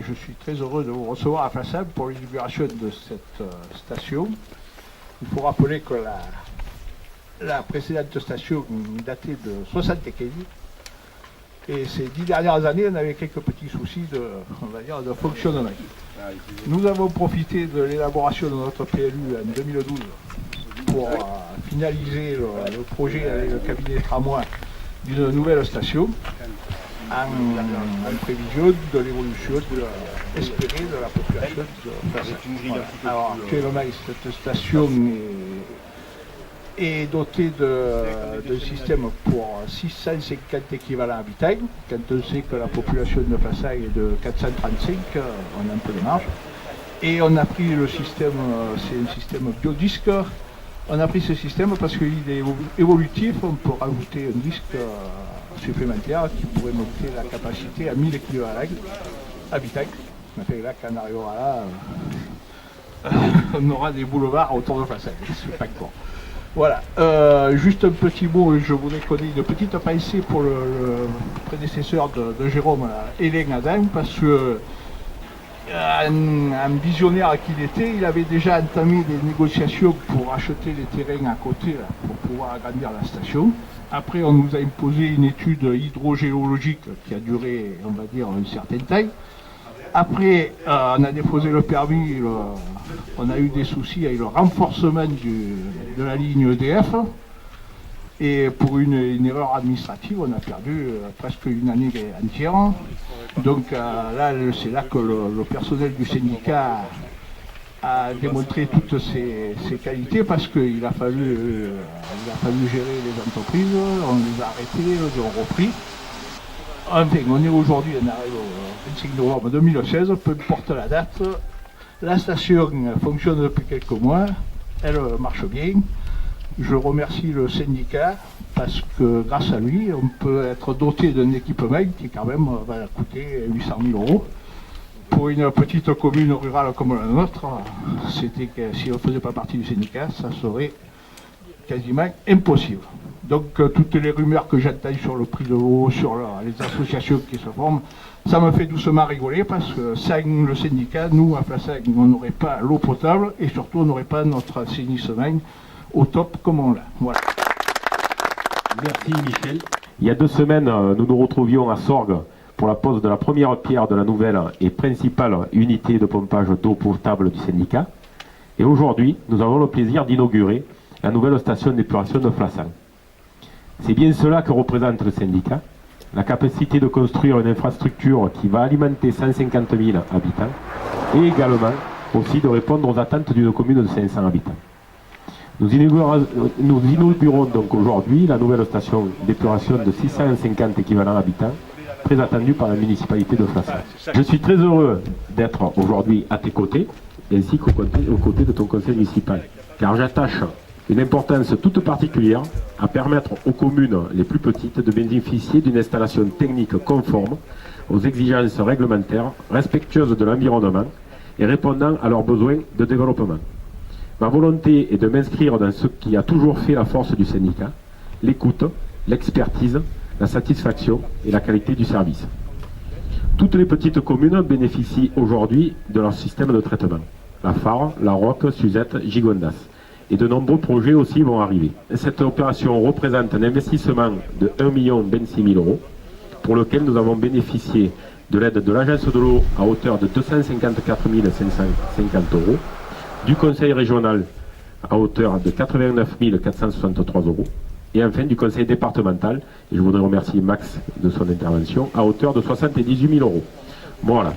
Je suis très heureux de vous recevoir à Flassal pour l'inauguration de cette station. Il faut rappeler que la précédente station datait de 75 et ces 10 dernières années, on avait quelques petits soucis de fonctionnement. Nous avons profité de l'élaboration de notre PLU en 2012 pour finaliser le projet avec le cabinet Tramway d'une nouvelle station en prévision de l'évolution espérée de la population de Flassal. Alors actuellement, cette station est dotée d'un système pour 650 équivalents habitants. Quand on sait que la population de Flassal est de 435, on a un peu de marge. Et on a pris le système, c'est un système biodisque. On a pris ce système parce qu'il est évolutif, on peut rajouter un disque supplémentaire qui pourrait monter la capacité à 1000 équivalents habitants. Ça fait là, quand on arrivera là, on aura des boulevards autour de Flassal, c'est pas encore. Voilà, juste un petit mot, je voudrais connaître une petite pensée pour le prédécesseur de Jérôme, Hélène Adam, parce que un visionnaire qu'il était, il avait déjà entamé des négociations pour acheter les terrains à côté là, pour pouvoir agrandir la station. Après, on nous a imposé une étude hydrogéologique qui a duré, on va dire, un certain temps. Après, on a déposé le permis, on a eu des soucis avec le renforcement de la ligne EDF. Et pour une erreur administrative, on a perdu presque une année entière. Donc là, c'est là que le personnel du syndicat a démontré toutes ses qualités parce qu'il a fallu gérer les entreprises, on les a arrêtés, on les a repris. Enfin, on est aujourd'hui, on arrive au 25 novembre 2016, peu importe la date. La station fonctionne depuis quelques mois, elle marche bien. Je remercie le syndicat parce que grâce à lui, on peut être doté d'un équipement qui quand même va coûter 800 000 €. Pour une petite commune rurale comme la nôtre, c'était que si on ne faisait pas partie du syndicat, ça serait quasiment impossible. Donc toutes les rumeurs que j'entends sur le prix de l'eau, sur les associations qui se forment, ça me fait doucement rigoler parce que sans le syndicat, nous à Flassal, on n'aurait pas l'eau potable et surtout on n'aurait pas notre assainissement au top comme on l'a. Voilà. Merci Michel. Il y a 2 semaines, nous nous retrouvions à Sorgues pour la pose de la première pierre de la nouvelle et principale unité de pompage d'eau potable du syndicat. Et aujourd'hui, nous avons le plaisir d'inaugurer la nouvelle station d'épuration de Flassal. C'est bien cela que représente le syndicat, la capacité de construire une infrastructure qui va alimenter 150 000 habitants et également aussi de répondre aux attentes d'une commune de 500 habitants. Nous inaugurons donc aujourd'hui la nouvelle station d'épuration de 650 équivalents habitants, très attendue par la municipalité de Flassal. Je suis très heureux d'être aujourd'hui à tes côtés, ainsi qu'aux côtés de ton conseil municipal, car j'attache une importance toute particulière à permettre aux communes les plus petites de bénéficier d'une installation technique conforme aux exigences réglementaires, respectueuse de l'environnement et répondant à leurs besoins de développement. Ma volonté est de m'inscrire dans ce qui a toujours fait la force du syndicat, l'écoute, l'expertise, la satisfaction et la qualité du service. Toutes les petites communes bénéficient aujourd'hui de leur système de traitement. La Fare, La Roque, Suzette, Gigondas. Et de nombreux projets aussi vont arriver. Cette opération représente un investissement de 1 026 000 € pour lequel nous avons bénéficié de l'aide de l'Agence de l'eau à hauteur de 254 550 €, du Conseil régional à hauteur de 89 463 € et enfin du Conseil départemental, et je voudrais remercier Max de son intervention, à hauteur de 78 000 €. Voilà.